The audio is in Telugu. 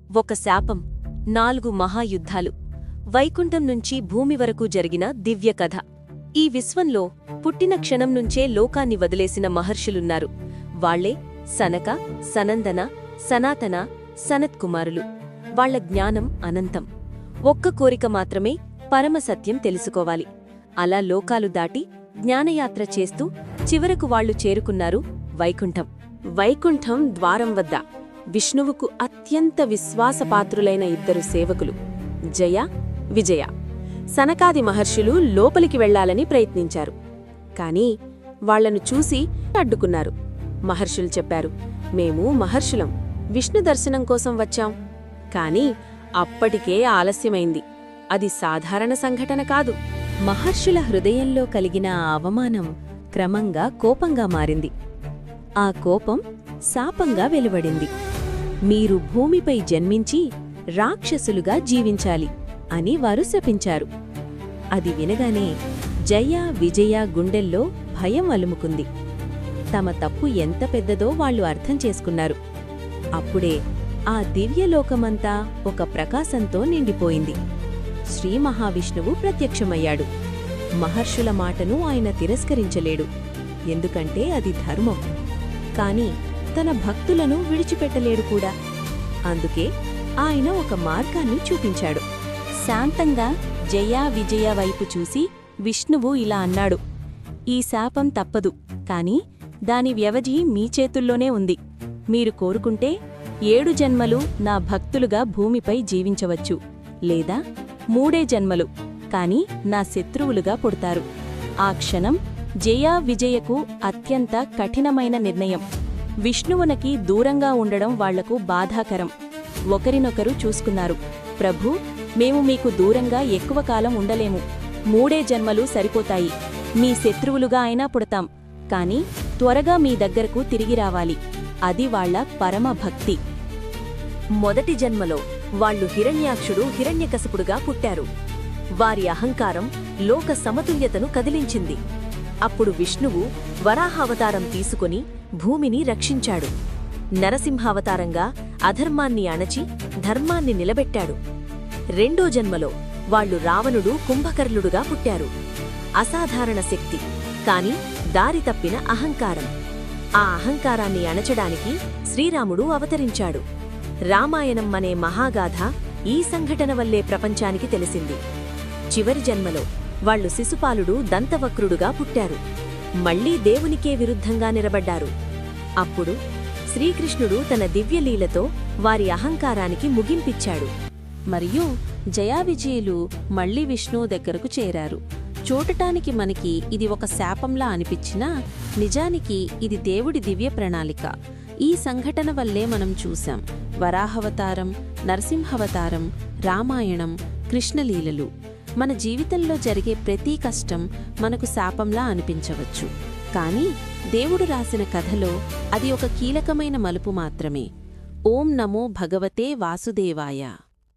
ఒక శాపం 4 మహాయుద్ధాలు వైకుంఠం నుంచి భూమి వరకు జరిగిన దివ్య కథ. ఈ విశ్వంలో పుట్టిన క్షణం నుంచే లోకాన్ని వదిలేసిన మహర్షులున్నారు. వాళ్లే సనక, సనందన, సనాతన, సనత్కుమారులు. వాళ్ల జ్ఞానం అనంతం. ఒక్క కోరిక మాత్రమే, పరమసత్యం తెలుసుకోవాలి. అలా లోకాలు దాటి జ్ఞానయాత్ర చేస్తూ చివరకు వాళ్లు చేరుకున్నారు వైకుంఠం. వైకుంఠం ద్వారం వద్ద విష్ణువుకు అత్యంత విశ్వాసపాత్రులైన 2 సేవకులు, జయ, విజయ. సనకాది మహర్షులు లోపలికి వెళ్లాలని ప్రయత్నించారు. కాని వాళ్లను చూసి అడ్డుకున్నారు. మహర్షులు చెప్పారు, మేము మహర్షులం, విష్ణు దర్శనం కోసం వచ్చాం. కాని అప్పటికే ఆలస్యమైంది. అది సాధారణ సంఘటన కాదు. మహర్షుల హృదయంలో కలిగిన ఆ అవమానం క్రమంగా కోపంగా మారింది. ఆ కోపం శాపంగా వెలువడింది. మీరు భూమిపై జన్మించి రాక్షసులుగా జీవించాలి అని వారు శపించారు. అది వినగానే జయ, విజయ గుండెల్లో భయం అలుముకుంది. తమ తప్పు ఎంత పెద్దదో వాళ్లు అర్థం చేసుకున్నారు. అప్పుడే ఆ దివ్యలోకమంతా ఒక ప్రకాశంతో నిండిపోయింది. శ్రీ మహావిష్ణువు ప్రత్యక్షమయ్యాడు. మహర్షుల మాటను ఆయన తిరస్కరించలేడు, ఎందుకంటే అది ధర్మం. కాని తన భక్తులను విడిచిపెట్టలేడు కూడా. అందుకే ఆయన ఒక మార్గాన్ని చూపించాడు. శాంతంగా జయ, విజయ వైపు చూసి విష్ణువు ఇలా అన్నాడు, ఈ శాపం తప్పదు, కాని దాని వ్యవధి మీ చేతుల్లోనే ఉంది. మీరు కోరుకుంటే 7 జన్మలు నా భక్తులుగా భూమిపై జీవించవచ్చు, లేదా 3 జన్మలు, కాని నా శత్రువులుగా పుడతారు. ఆ క్షణం జయ, విజయకు అత్యంత కఠినమైన నిర్ణయం. విష్ణువునకి దూరంగా ఉండడం వాళ్లకు బాధాకరం. ఒకరినొకరు చూసుకున్నారు. ప్రభూ, మేము మీకు దూరంగా ఎక్కువ కాలం ఉండలేము. 3 జన్మలు సరిపోతాయి. మీ శత్రువులుగా అయినా పుడతాం, కాని త్వరగా మీ దగ్గరకు తిరిగి రావాలి. అది వాళ్ల పరమ భక్తి. మొదటి జన్మలో వాళ్లు హిరణ్యాక్షుడు, హిరణ్యకశపుడుగా పుట్టారు. వారి అహంకారం లోక సమతుల్యతను కదిలించింది. అప్పుడు విష్ణువు వరాహావతారం తీసుకుని భూమిని రక్షించాడు. నరసింహావతారంగా అధర్మాన్ని అణచి ధర్మాన్ని నిలబెట్టాడు. 2వ జన్మలో వాళ్లు రావణుడు, కుంభకర్ణుడుగా పుట్టారు. అసాధారణ శక్తి, కాని దారి తప్పిన అహంకారం. ఆ అహంకారాన్ని అణచడానికి శ్రీరాముడు అవతరించాడు. రామాయణం అనే మహాగాథ ఈ సంఘటన వల్లే ప్రపంచానికి తెలిసింది. చివరి జన్మలో వాళ్లు శిశుపాలుడు, దంతవక్రుడుగా పుట్టారు. మళ్లీ దేవునికే విరుద్ధంగా నిలబడ్డారు. అప్పుడు శ్రీకృష్ణుడు తన దివ్యలీలతో వారి అహంకారానికి ముగింపిచ్చాడు. మరియు జయావిజయులు మళ్లీ విష్ణువు దగ్గరకు చేరారు. చూడటానికి మనకి ఇది ఒక శాపంలా అనిపించినా నిజానికి ఇది దేవుడి దివ్య ప్రణాళిక. ఈ సంఘటన వల్లే మనం చూశాం వరాహవతారం, నరసింహవతారం, రామాయణం, కృష్ణలీలలు. మన జీవితంలో జరిగే ప్రతి కష్టం మనకు శాపంలా అనిపించవచ్చు, కాని దేవుడు రాసిన కథలో అది ఒక కీలకమైన మలుపు మాత్రమే. ఓం నమో భగవతే వాసుదేవాయ.